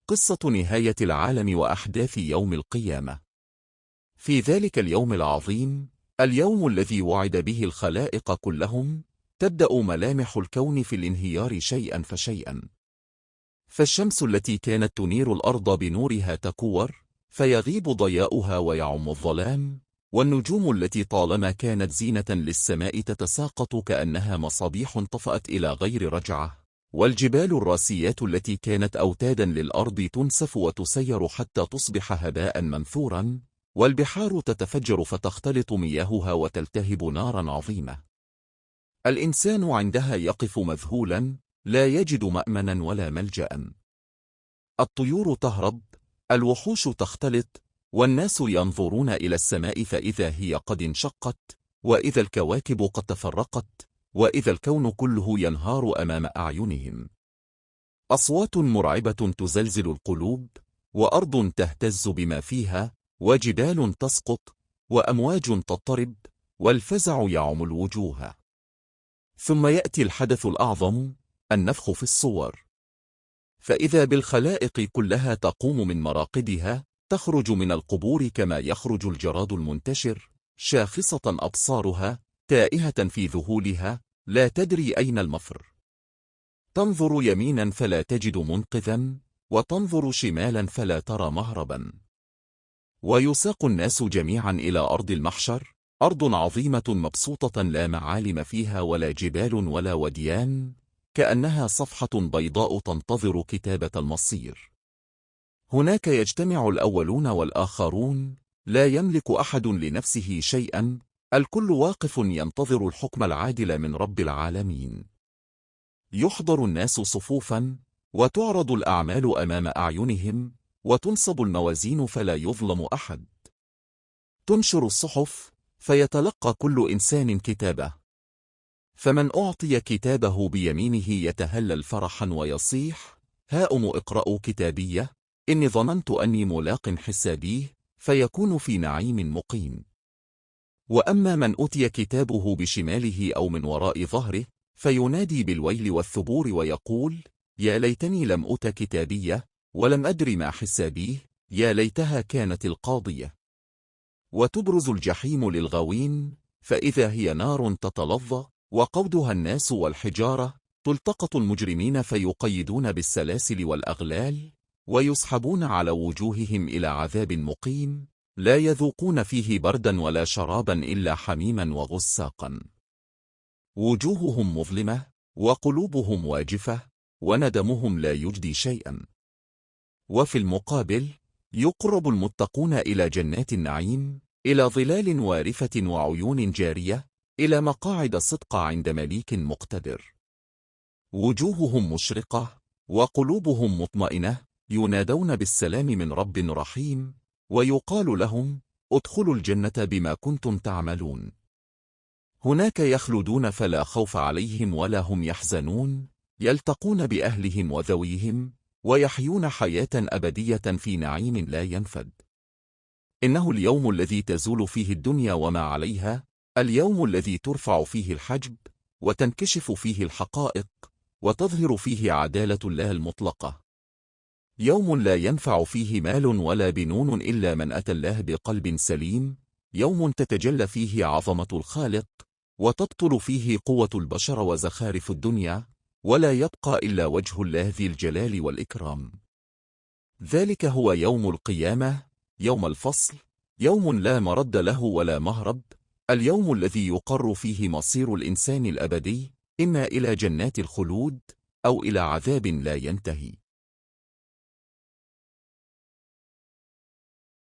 قصة نهاية العالم وأحداث يوم القيامة. في ذلك اليوم العظيم، اليوم الذي وعد به الخلائق كلهم، تبدأ ملامح الكون في الانهيار شيئا فشيئا. فالشمس التي كانت تنير الأرض بنورها تكور، فيغيب ضياؤها ويعم الظلام، والنجوم التي طالما كانت زينة للسماء تتساقط كأنها مصابيح انطفأت إلى غير رجعة، والجبال الراسيات التي كانت أوتادا للأرض تنسف وتسير حتى تصبح هباء منثورا، والبحار تتفجر فتختلط مياهها وتلتهب نارا عظيمة. الإنسان عندها يقف مذهولا، لا يجد مأمنا ولا ملجأ. الطيور تهرب، الوحوش تختلط، والناس ينظرون إلى السماء فإذا هي قد انشقت، وإذا الكواكب قد تفرقت، وإذا الكون كله ينهار أمام أعينهم. أصوات مرعبة تزلزل القلوب، وأرض تهتز بما فيها، وجبال تسقط، وأمواج تضطرب، والفزع يعم الوجوه. ثم يأتي الحدث الأعظم، النفخ في الصور. فإذا بالخلائق كلها تقوم من مراقدها، تخرج من القبور كما يخرج الجراد المنتشر، شاخصة أبصارها، تائهة في ذهولها، لا تدري أين المفر. تنظر يمينا فلا تجد منقذا، وتنظر شمالا فلا ترى مهربا. ويساق الناس جميعا إلى أرض المحشر، أرض عظيمة مبسوطة لا معالم فيها ولا جبال ولا وديان، كأنها صفحة بيضاء تنتظر كتابة المصير. هناك يجتمع الأولون والآخرون، لا يملك أحد لنفسه شيئا، الكل واقف ينتظر الحكم العادل من رب العالمين. يحضر الناس صفوفا، وتعرض الأعمال أمام أعينهم، وتنصب الموازين فلا يظلم أحد. تنشر الصحف، فيتلقى كل إنسان كتابه. فمن أعطي كتابه بيمينه يتهلل فرحا ويصيح: هاؤم اقرأوا كتابيه، إني ظننت أني ملاق حسابيه، فيكون في نعيم مقيم. وأما من أوتي كتابه بشماله أو من وراء ظهره، فينادي بالويل والثبور ويقول: يا ليتني لم أوت كتابيه، ولم أدر ما حسابيه، يا ليتها كانت القاضية. وتبرز الجحيم للغاوين، فإذا هي نار تتلظى، وقودها الناس والحجارة، تلتقط المجرمين فيقيدون بالسلاسل والأغلال، ويسحبون على وجوههم إلى عذاب مقيم، لا يذوقون فيه بردا ولا شرابا إلا حميما وغساقا. وجوههم مظلمة، وقلوبهم واجفة، وندمهم لا يجدي شيئا. وفي المقابل، يقرب المتقون إلى جنات النعيم، إلى ظلال وارفة وعيون جارية، إلى مقاعد صدق عند مليك مقتدر. وجوههم مشرقة، وقلوبهم مطمئنة، ينادون بالسلام من رب رحيم، ويقال لهم: ادخلوا الجنة بما كنتم تعملون. هناك يخلدون فلا خوف عليهم ولا هم يحزنون، يلتقون بأهلهم وذويهم، ويحيون حياة أبدية في نعيم لا ينفد. إنه اليوم الذي تزول فيه الدنيا وما عليها، اليوم الذي ترفع فيه الحجب، وتنكشف فيه الحقائق، وتظهر فيه عدالة الله المطلقة. يوم لا ينفع فيه مال ولا بنون إلا من أتى الله بقلب سليم، يوم تتجلى فيه عظمة الخالق، وتبطل فيه قوة البشر وزخارف الدنيا، ولا يبقى إلا وجه الله ذي الجلال والإكرام. ذلك هو يوم القيامة، يوم الفصل، يوم لا مرد له ولا مهرب، اليوم الذي يقر فيه مصير الإنسان الأبدي، إما إلى جنات الخلود، أو إلى عذاب لا ينتهي.